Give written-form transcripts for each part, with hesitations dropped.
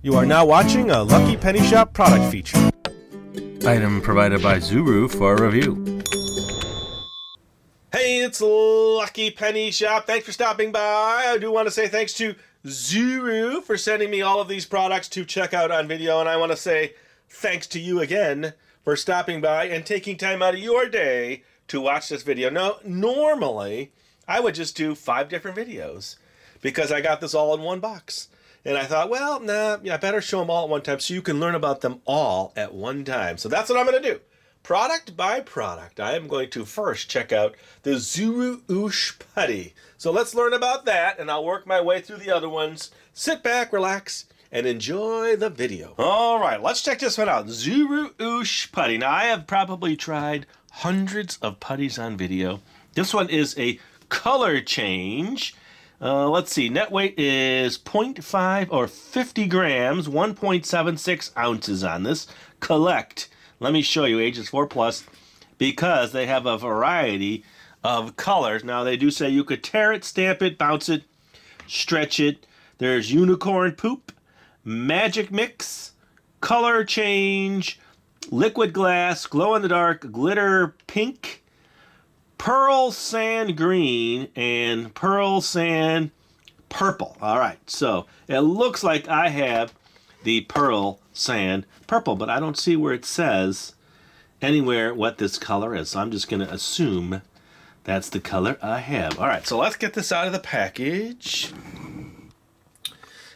You are now watching a Lucky Penny Shop product feature. Item provided by Zuru for a review. Hey, it's Lucky Penny Shop. Thanks for stopping by. I do want to say thanks to Zuru for sending me all of these products to check out on video. And I want to say thanks to you again for stopping by and taking time out of your day to watch this video. Now, normally, I would just do 5 different videos because I got this all in one box. And I thought, well, I better show them all at one time so you can learn about them all at one time. So that's what I'm going to do. Product by product, I am going to first check out the Zuru Oosh Putty. So let's learn about that, and I'll work my way through the other ones. Sit back, relax, and enjoy the video. All right, let's check this one out. Zuru Oosh Putty. Now, I have probably tried hundreds of putties on video. This one is a color change. Let's see, net weight is 0.5 or 50 grams, 1.76 ounces on this. Collect. Let me show you, ages 4+, because they have a variety of colors. Now, they do say you could tear it, stamp it, bounce it, stretch it. There's unicorn poop, magic mix, color change, liquid glass, glow-in-the-dark, glitter pink, pearl sand green, and pearl sand purple. All right, so it looks like I have the pearl sand purple, but I don't see where it says anywhere what this color is. So I'm just going to assume that's the color I have. All right, so let's get this out of the package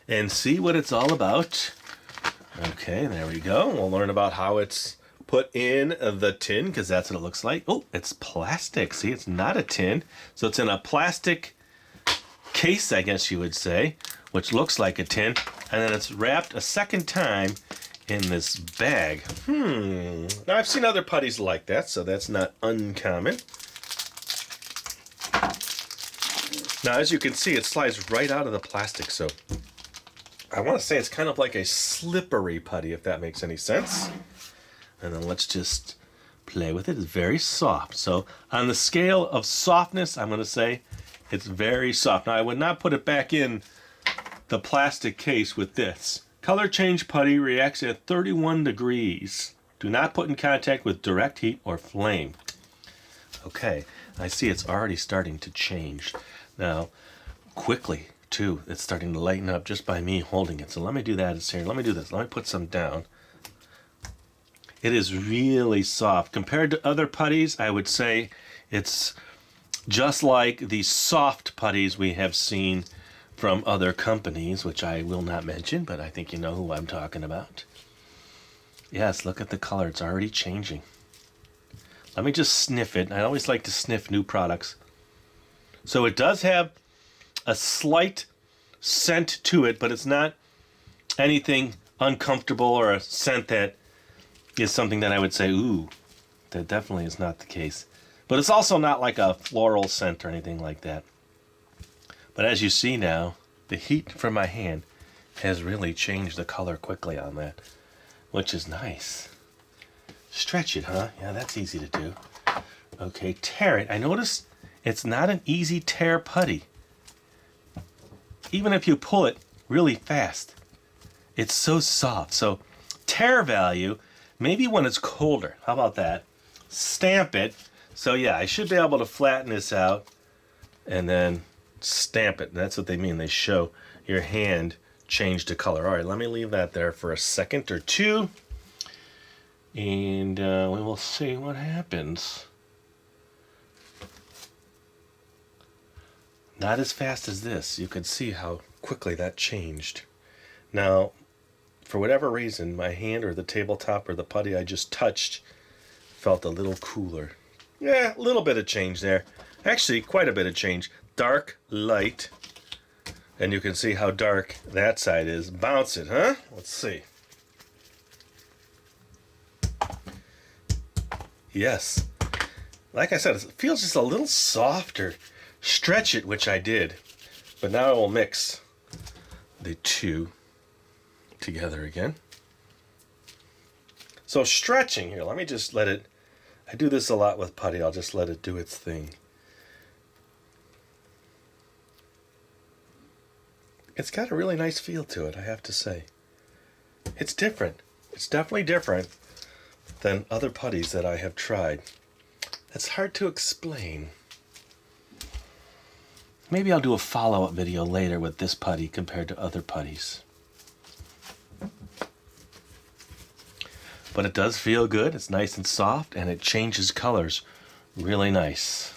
and see what it's all about. Okay, there we go. We'll learn about how it's put in the tin, because that's what it looks like. Oh, it's plastic. See, it's not a tin. So it's in a plastic case, I guess you would say, which looks like a tin. And then it's wrapped a second time in this bag. Now, I've seen other putties like that, so that's not uncommon. Now, as you can see, it slides right out of the plastic, so I want to say it's kind of like a slippery putty, if that makes any sense. And then let's just play with it. It's very soft. So on the scale of softness, I'm going to say it's very soft. Now, I would not put it back in the plastic case with this. Color change putty reacts at 31 degrees. Do not put in contact with direct heat or flame. Okay, I see it's already starting to change. Now, quickly, too, it's starting to lighten up just by me holding it. So let me do that. It's here. Let me do this. Let me put some down. It is really soft. Compared to other putties, I would say it's just like the soft putties we have seen from other companies, which I will not mention, but I think you know who I'm talking about. Yes, look at the color. It's already changing. Let me just sniff it. I always like to sniff new products. So it does have a slight scent to it, but it's not anything uncomfortable or a scent that is something that I would say, ooh, that definitely is not the case. But it's also not like a floral scent or anything like that. But as you see now, the heat from my hand has really changed the color quickly on that, which is nice. Stretch it, huh? Yeah, that's easy to do. Okay, tear it. I notice it's not an easy tear putty. Even if you pull it really fast, it's so soft. So tear value, maybe when it's colder. How about that? Stamp it. So yeah, I should be able to flatten this out and then stamp it. That's what they mean. They show your hand change to color. All right, let me leave that there for a second or two. And we will see what happens. Not as fast as this. You could see how quickly that changed. Now, for whatever reason, my hand or the tabletop or the putty I just touched felt a little cooler. Yeah, a little bit of change there. Actually, quite a bit of change. Dark, light. And you can see how dark that side is. Bounce it, huh? Let's see. Yes. Like I said, it feels just a little softer. Stretch it, which I did. But now I will mix the two together again. So stretching here, let me just let it, I do this a lot with putty, I'll just let it do its thing. It's got a really nice feel to it, I have to say. It's different. It's definitely different than other putties that I have tried. It's hard to explain. Maybe I'll do a follow-up video later with this putty compared to other putties. But it does feel good. It's nice and soft, and it changes colors really nice.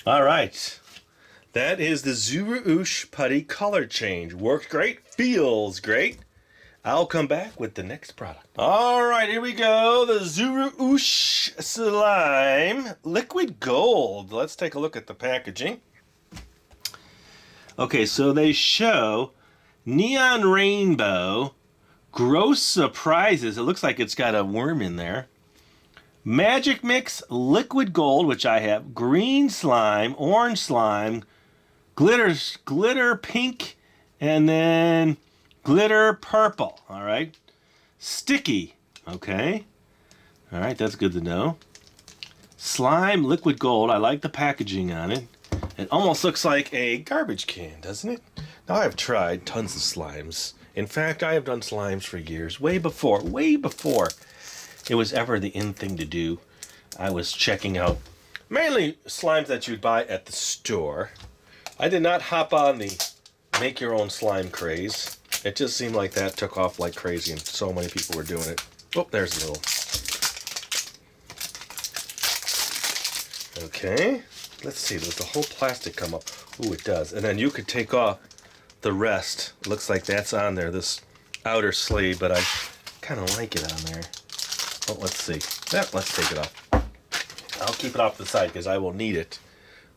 All right. That is the Zuru Oosh Putty color change. Works great. Feels great. I'll come back with the next product. All right, here we go. The Zuru Oosh Slime Liquid Gold. Let's take a look at the packaging. Okay, so they show Neon Rainbow, Gross Surprises. It looks like it's got a worm in there. Magic Mix Liquid Gold, which I have. Green Slime, Orange Slime, Glitter Pink, and then Glitter Purple. All right. Sticky. Okay. All right, that's good to know. Slime Liquid Gold. I like the packaging on it. It almost looks like a garbage can, doesn't it? Now, I've tried tons of slimes. In fact, I have done slimes for years, way before it was ever the in thing to do. I was checking out mainly slimes that you'd buy at the store. I did not hop on the make your own slime craze. It just seemed like that took off like crazy and so many people were doing it. Oh, there's a little. Okay, let's see, does the whole plastic come up? Ooh, it does. And then you could take off the rest. Looks like that's on there, this outer sleeve, but I kind of like it on there. Oh, let's see. Yeah, let's take it off. I'll keep it off the side because I will need it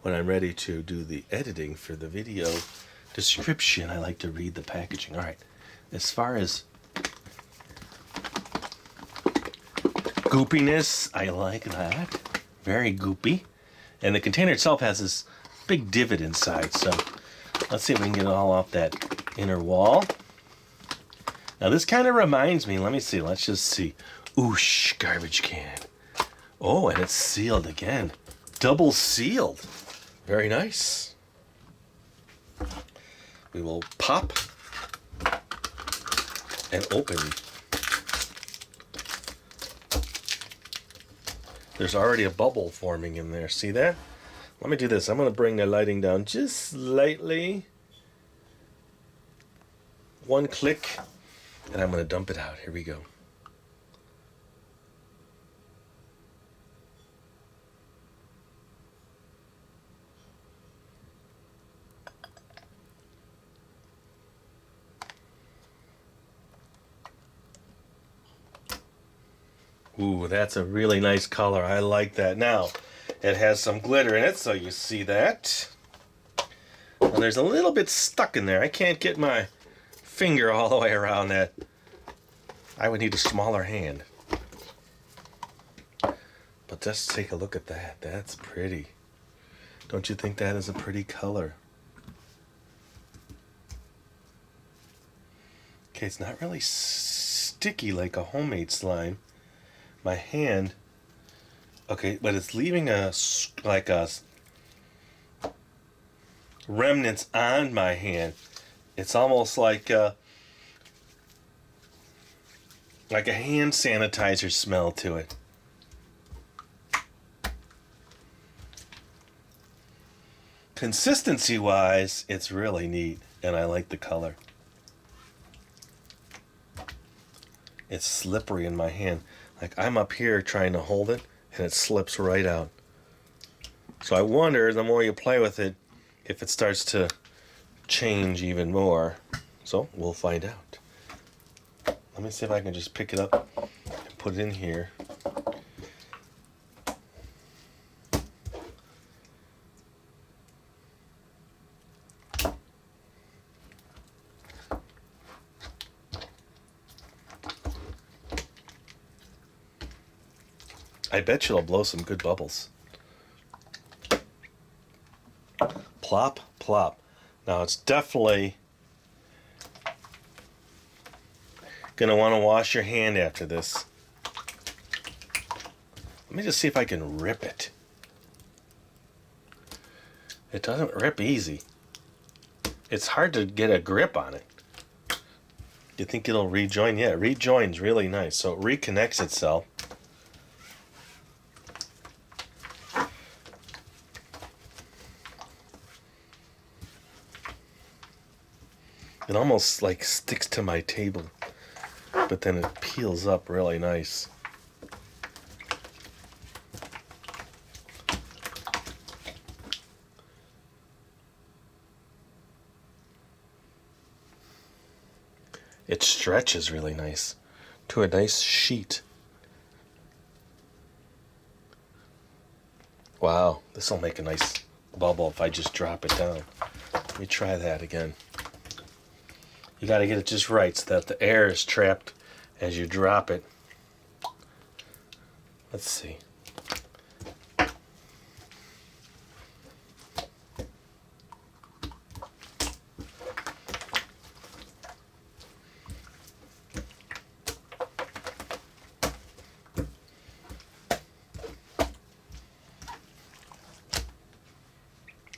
when I'm ready to do the editing for the video description. I like to read the packaging. All right. As far as goopiness, I like that. Very goopy. And the container itself has this big divot inside. So let's see if we can get it all off that inner wall. Now this kind of reminds me, let me see, let's just see. Oosh, garbage can. Oh, and it's sealed again. Double sealed. Very nice. We will pop and open. There's already a bubble forming in there. See that? Let me do this. I'm going to bring the lighting down just slightly. One click, and I'm going to dump it out. Here we go. Ooh, that's a really nice color. I like that. Now, it has some glitter in it, so you see that. And there's a little bit stuck in there. I can't get my finger all the way around that. I would need a smaller hand. But just take a look at that. That's pretty. Don't you think that is a pretty color? Okay, it's not really sticky like a homemade slime. My hand, okay, but it's leaving like a remnants on my hand. It's almost like a hand sanitizer smell to it. Consistency wise, it's really neat, and I like the color. It's slippery in my hand. Like I'm up here trying to hold it, and it slips right out. So I wonder, the more you play with it, if it starts to change even more. So we'll find out. Let me see if I can just pick it up and put it in here. I bet you'll blow some good bubbles. Plop, plop. Now it's definitely gonna want to wash your hand after this. Let me just see if I can rip it. It doesn't rip easy. It's hard to get a grip on it. You think it'll rejoin? Yeah, it rejoins really nice. So it reconnects itself. It almost like sticks to my table, but then it peels up really nice. It stretches really nice to a nice sheet. Wow, this will make a nice bubble if I just drop it down. Let me try that again. You got to get it just right so that the air is trapped as you drop it. Let's see.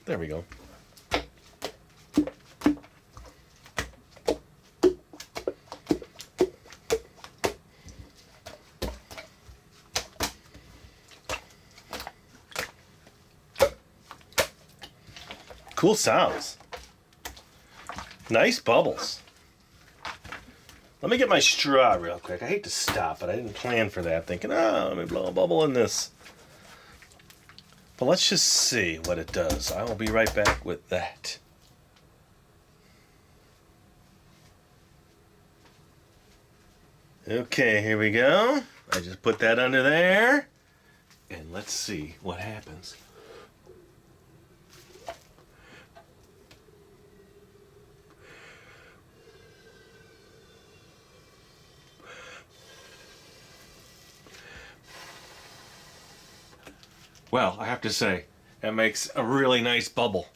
There we go. Cool sounds. Nice bubbles. Let me get my straw real quick. I hate to stop, but I didn't plan for that. Thinking, oh, let me blow a bubble in this. But let's just see what it does. I will be right back with that. Okay, here we go. I just put that under there. And let's see what happens. Well, I have to say, that makes a really nice bubble.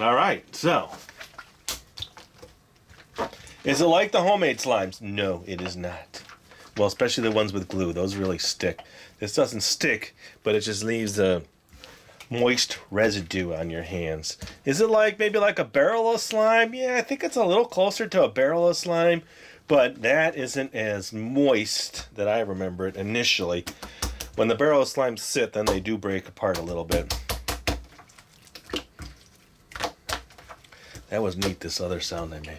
All right, so is it like the homemade slimes? No, it is not. Well, especially the ones with glue. Those really stick. This doesn't stick, but it just leaves a moist residue on your hands. Is it like maybe like a barrel of slime? Yeah, I think it's a little closer to a barrel of slime, but that isn't as moist that I remember it initially. When the barrel of slimes sit, then they do break apart a little bit. That was neat, this other sound I made.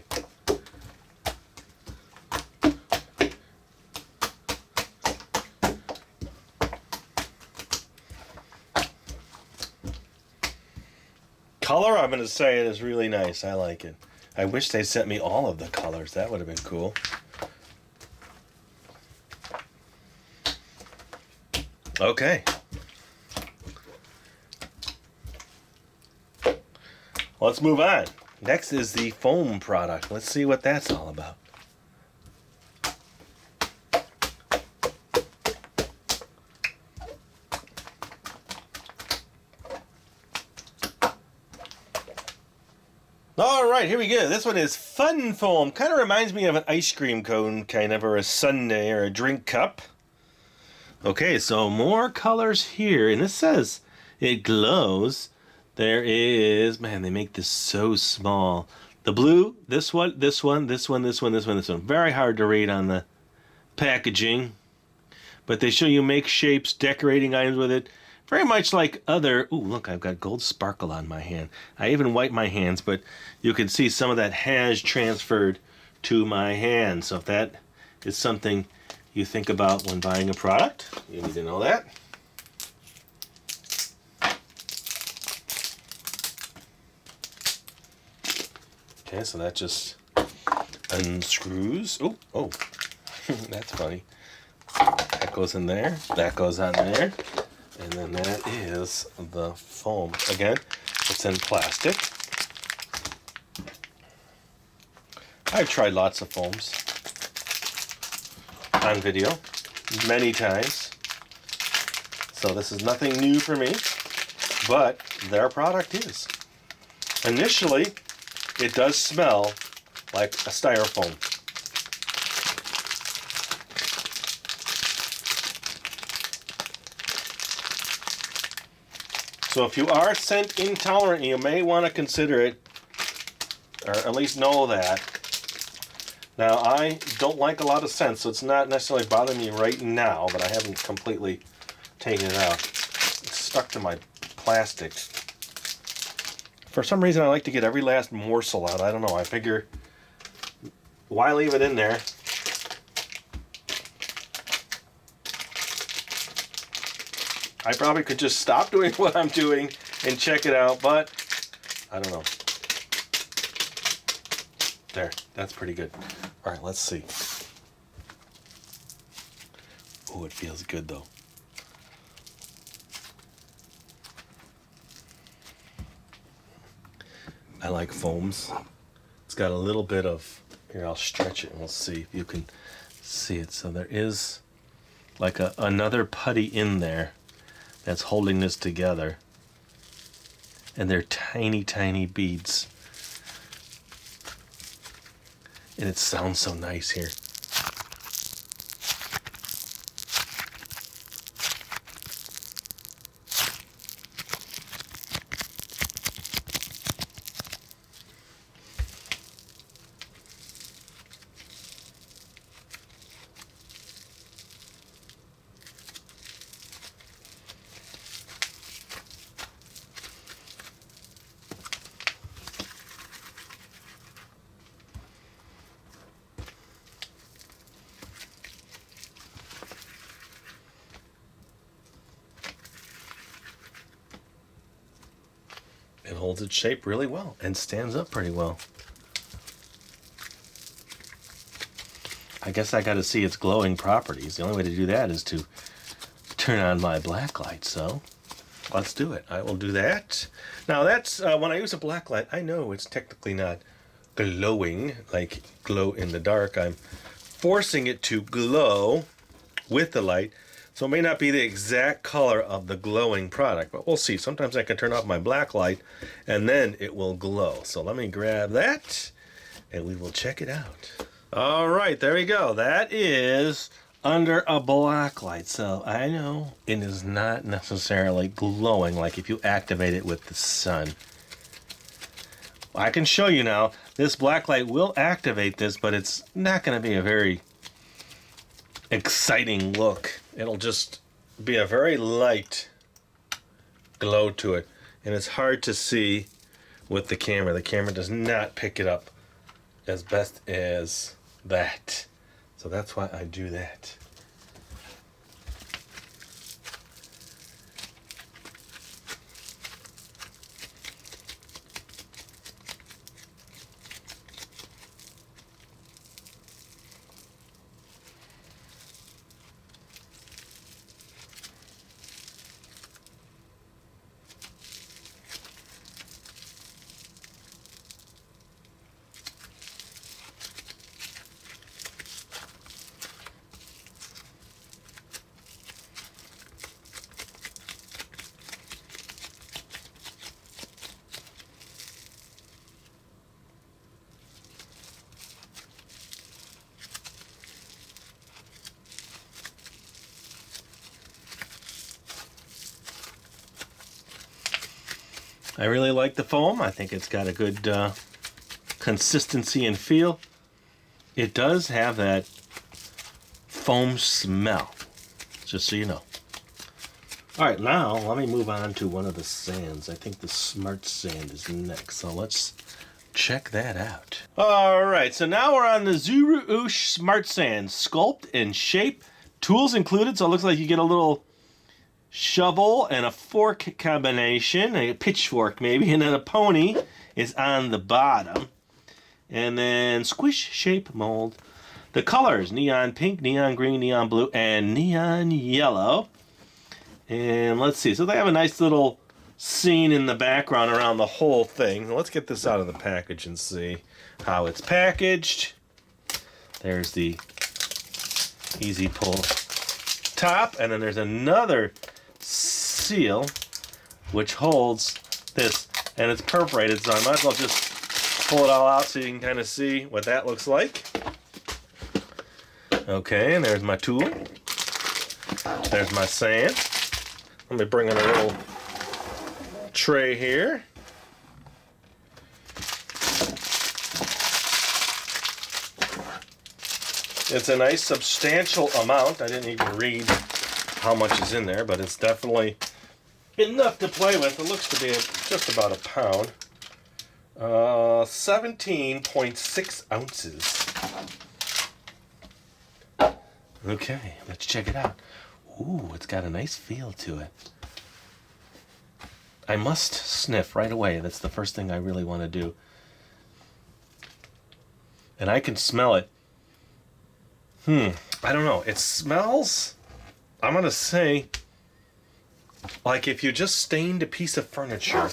Color, I'm going to say it is really nice. I like it. I wish they sent me all of the colors. That would have been cool. Okay. Let's move on. Next is the foam product. Let's see what that's all about. All right, here we go. This one is Fun Foam. Kind of reminds me of an ice cream cone, kind of, or a sundae, or a drink cup. Okay, so more colors here, and this says it glows. There is, man, they make this so small. The blue, this one, this one, this one, this one, this one, this one. Very hard to read on the packaging, but they show you make shapes, decorating items with it. Very much like other, ooh, look, I've got gold sparkle on my hand. I even wiped my hands, but you can see some of that has transferred to my hand. So if that is something you think about when buying a product, you need to know that. Okay, so that just unscrews. Oh, that's funny. That goes in there, that goes on there. And then that is the foam. Again, it's in plastic. I've tried lots of foams on video many times. So this is nothing new for me, but their product is. Initially, it does smell like a styrofoam. So if you are scent intolerant, you may want to consider it, or at least know that. Now, I don't like a lot of scent, so it's not necessarily bothering me right now, but I haven't completely taken it out. It's stuck to my plastic. For some reason, I like to get every last morsel out. I don't know. I figure, why leave it in there? I probably could just stop doing what I'm doing and check it out, but I don't know. There, that's pretty good. All right, let's see. Oh, it feels good though. I like foams. It's got a little bit of, here, I'll stretch it and we'll see if you can see it. So there is like another putty in there that's holding this together. And they're tiny, tiny beads. And it sounds so nice here. It holds its shape really well and stands up pretty well. I guess I got to see its glowing properties. The only way to do that is to turn on my black light. So let's do it. I will do that. Now that's when I use a black light, I know it's technically not glowing, like glow in the dark. I'm forcing it to glow with the light. So it may not be the exact color of the glowing product, but we'll see. Sometimes I can turn off my black light and then it will glow. So let me grab that and we will check it out. All right, there we go. That is under a black light. So I know it is not necessarily glowing like if you activate it with the sun. I can show you now. This black light will activate this, but it's not going to be a very exciting look. It'll just be a very light glow to it, and it's hard to see with the camera. The camera does not pick it up as best as that, so that's why I do that. I really like the foam. I think it's got a good consistency and feel. It does have that foam smell, just so you know. All right, now let me move on to one of the sands. I think the Smart Sand is next, so let's check that out. All right, so now we're on the Zuru Oosh Smart Sand. Sculpt and shape, tools included, so it looks like you get a little shovel and a fork combination, a pitchfork maybe, and then a pony is on the bottom. And then squish shape mold. The colors, neon pink, neon green, neon blue, and neon yellow. And let's see, so they have a nice little scene in the background around the whole thing. Let's get this out of the package and see how it's packaged. There's the easy pull top, and then there's another seal which holds this, and it's perforated, so I might as well just pull it all out so you can kind of see what that looks like. Okay, and there's my tool. There's my sand. Let me bring in a little tray here. It's a nice substantial amount. I didn't even read how much is in there, but it's definitely enough to play with. It looks to be just about a pound. 17.6 ounces. Okay, let's check it out. Ooh, it's got a nice feel to it. I must sniff right away. That's the first thing I really want to do. And I can smell it. I don't know. It smells, I'm going to say, like if you just stained a piece of furniture,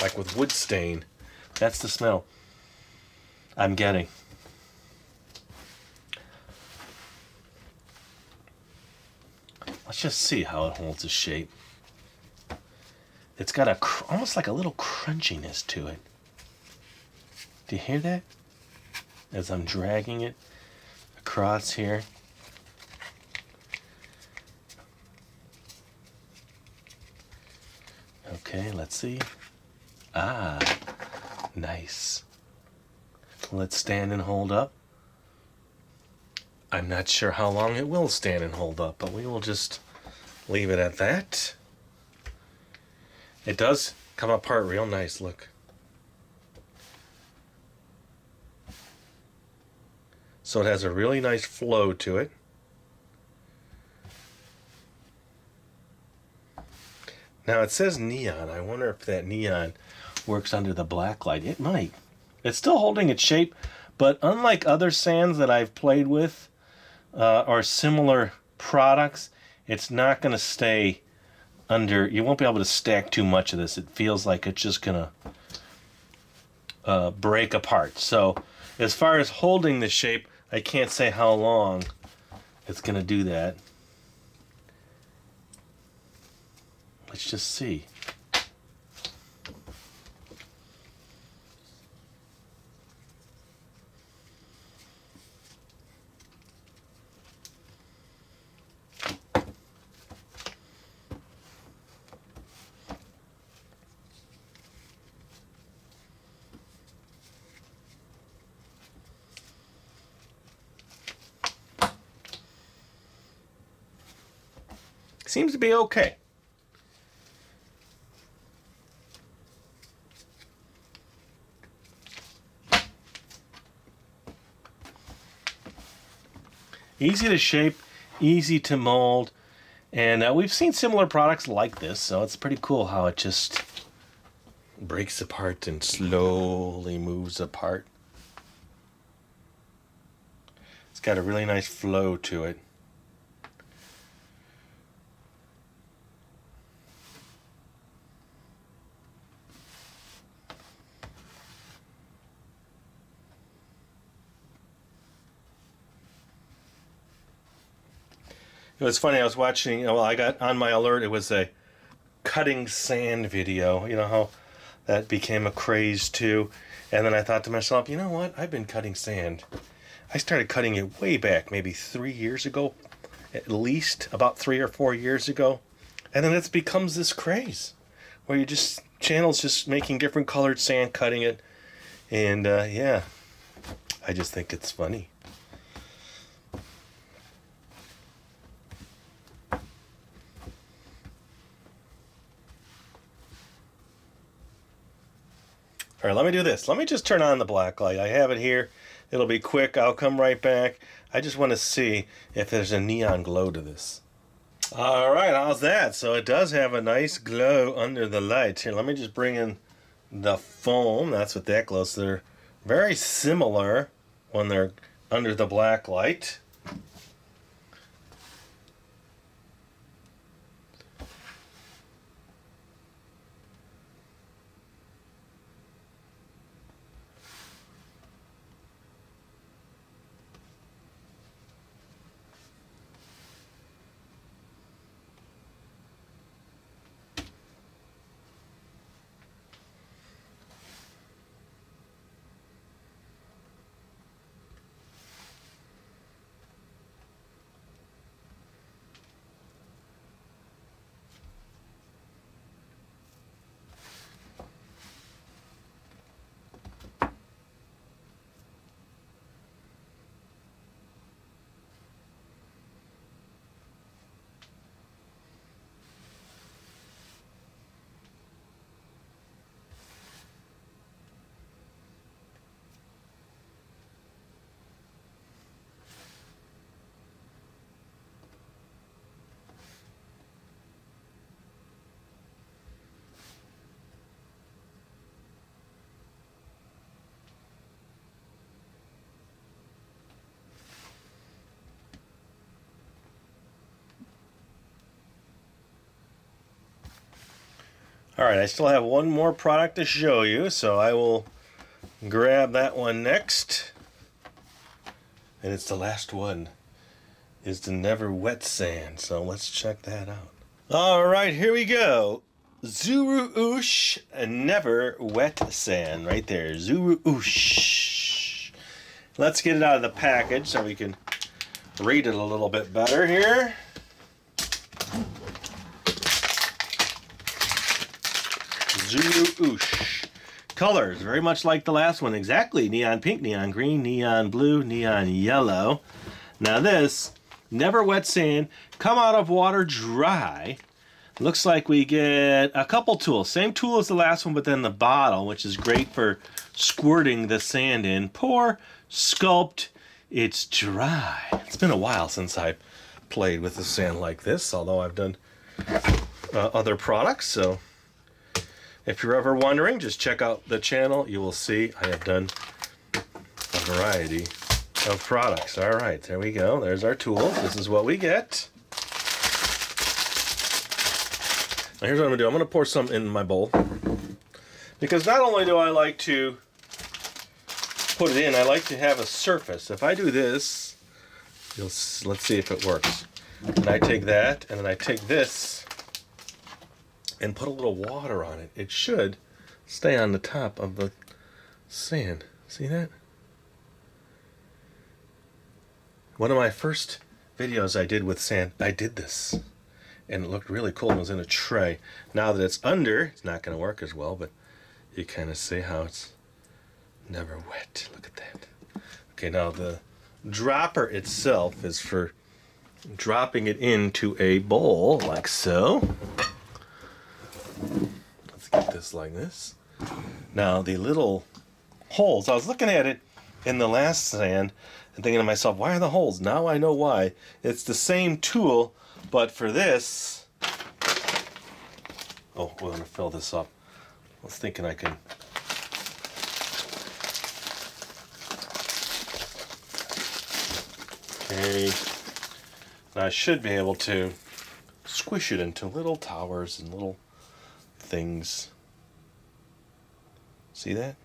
like with wood stain. That's the smell I'm getting. Let's just see how it holds its shape. It's got almost like a little crunchiness to it. Do you hear that? As I'm dragging it across here. Okay, let's see. Ah, nice. Will it stand and hold up? I'm not sure how long it will stand and hold up, but we will just leave it at that. It does come apart real nice, look. So it has a really nice flow to it. Now it says neon. I wonder if that neon works under the black light. It might. It's still holding its shape, but unlike other sands that I've played with or similar products, it's not going to stay under. You won't be able to stack too much of this. It feels like it's just going to break apart. So as far as holding the shape, I can't say how long it's going to do that. Let's just see. Seems to be okay. Easy to shape, easy to mold, and we've seen similar products like this, so it's pretty cool how it just breaks apart and slowly moves apart. It's got a really nice flow to it. It was funny, I was watching, well, I got on my alert, it was a cutting sand video. You know how that became a craze too? And then I thought to myself, you know what? I've been cutting sand. I started cutting it way back, maybe 3 years ago, at least about 3 or 4 years ago. And then it becomes this craze where you just, channels just making different colored sand, cutting it. And yeah, I just think it's funny. All right, let me do this. Let me just turn on the black light. I have it here. It'll be quick. I'll come right back. I just want to see if there's a neon glow to this. All right, how's that? So it does have a nice glow under the light. Here, let me just bring in the foam. That's what that glows. They're very similar when they're under the black light. Alright, I still have one more product to show you, so I will grab that one next. And it's the last one. Is the NeverWet sand, so let's check that out. Alright, here we go. Zuru Oosh NeverWet sand right there. Zuru Oosh. Let's get it out of the package so we can read it a little bit better here. Zuru Oosh. Colors, very much like the last one. Exactly. Neon pink, neon green, neon blue, neon yellow. Now this, NeverWet sand, come out of water dry. Looks like we get a couple tools. Same tool as the last one, but then the bottle, which is great for squirting the sand in. Pour, sculpt, it's dry. It's been a while since I played with the sand like this, although I've done other products, so if you're ever wondering, just check out the channel. You will see I have done a variety of products. All right, there we go. There's our tools. This is what we get. Now here's what I'm gonna do. I'm gonna pour some in my bowl, because not only do I like to put it in, I like to have a surface. If I do this, let's see if it works. And I take that, and then I take this and put a little water on it. It should stay on the top of the sand. See that? One of my first videos I did with sand, I did this. And it looked really cool. It was in a tray. Now that it's under, it's not going to work as well, but you kind of see how it's never wet. Look at that. Okay, now the dropper itself is for dropping it into a bowl, like so. Let's get this like this. Now the little holes, I was looking at it in the last sand and thinking to myself, why are the holes? Now I know why. It's the same tool, but for this, oh, we're going to fill this up. I was thinking I can okay. Now I should be able to squish it into little towers and little things. See that?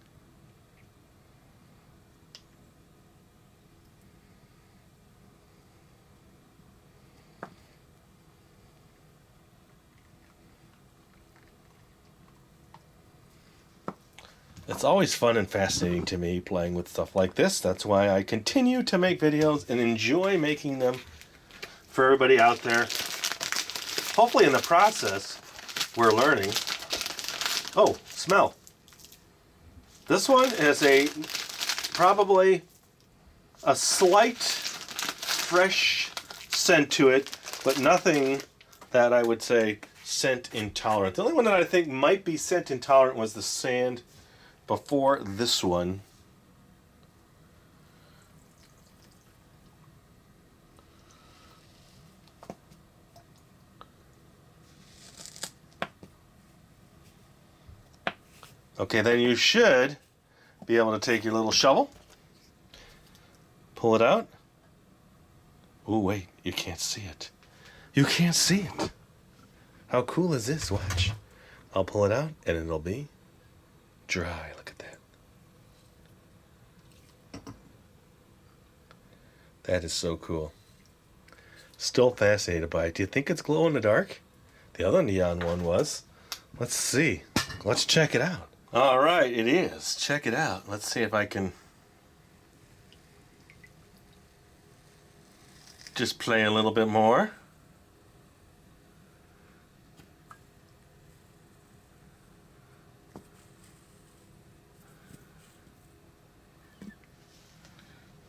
It's always fun and fascinating to me playing with stuff like this. That's why I continue to make videos and enjoy making them for everybody out there. Hopefully in the process, we're learning. Oh, smell. This one is probably a slight fresh scent to it, but nothing that I would say scent intolerant. The only one that I think might be scent intolerant was the sand before this one. Okay, then you should be able to take your little shovel, pull it out. Oh, wait, you can't see it. You can't see it. How cool is this? Watch. I'll pull it out and it'll be dry. Look at that. That is so cool. Still fascinated by it. Do you think it's glow in the dark? The other neon one was. Let's see. Let's check it out. All right, it is. Check it out. Let's see if I can just play a little bit more.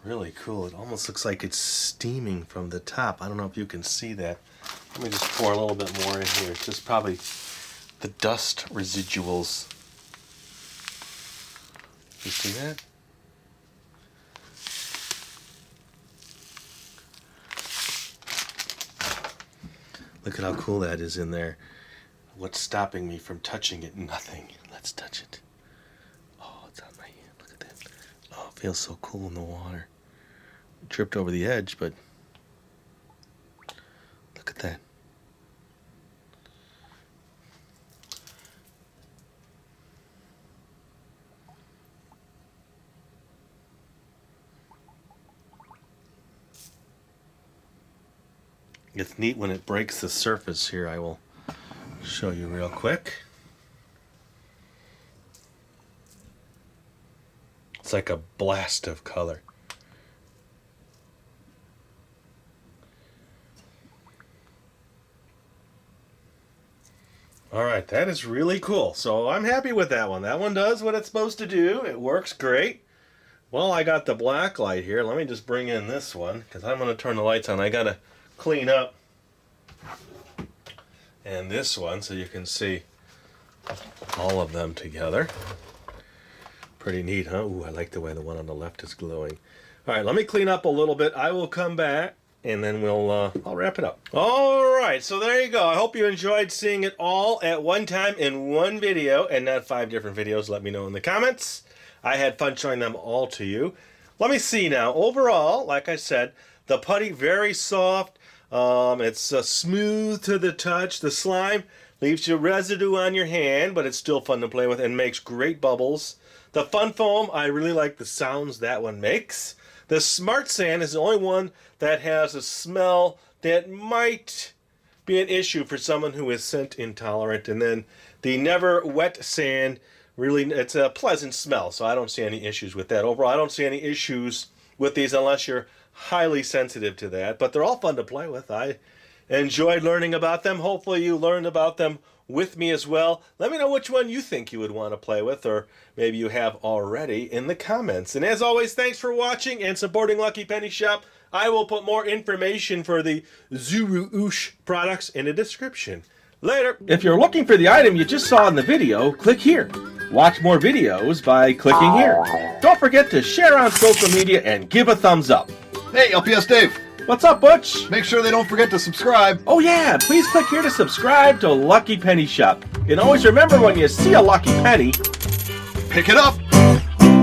Really cool. It almost looks like it's steaming from the top. I don't know if you can see that. Let me just pour a little bit more in here. It's just probably the dust residuals. You see that? Look at how cool that is in there. What's stopping me from touching it? Nothing. Let's touch it. Oh, it's on my hand. Look at that. Oh, it feels so cool in the water. Tripped over the edge, but look at that. It's neat when it breaks the surface here. I will show you real quick. It's like a blast of color. Alright, that is really cool. So I'm happy with that one. That one does what it's supposed to do. It works great. Well, I got the black light here. Let me just bring in this one because I'm going to turn the lights on. I got to clean up. And this one so you can see all of them together. Pretty neat, huh? Ooh, I like the way the one on the left is glowing. Alright, let me clean up a little bit. I will come back. And then I'll wrap it up. All right, so there you go. I hope you enjoyed seeing it all at one time in one video and not 5 different videos. Let me know in the comments. I had fun showing them all to you. Let me see now. Overall, like I said, the putty very soft. It's smooth to the touch. The slime leaves you residue on your hand, but it's still fun to play with and makes great bubbles. The fun foam, I really like the sounds that one makes. The Smart Sand is the only one that has a smell that might be an issue for someone who is scent intolerant. And then the NeverWet sand, really, it's a pleasant smell, so I don't see any issues with that. Overall, I don't see any issues with these unless you're highly sensitive to that. But they're all fun to play with. I enjoyed learning about them. Hopefully you learned about them with me as well. Let me know which one you think you would want to play with, or maybe you have already, in the comments. And as always, thanks for watching and supporting Lucky Penny Shop. I will put more information for the Zuru Oosh products in the description. Later. If you're looking for the item you just saw in the video, click here. Watch more videos by clicking here. Don't forget to share on social media and give a thumbs up. Hey, LPS-Dave. What's up, Butch? Make sure they don't forget to subscribe. Oh yeah, please click here to subscribe to Lucky Penny Shop. And always remember, when you see a lucky penny, Pick it up.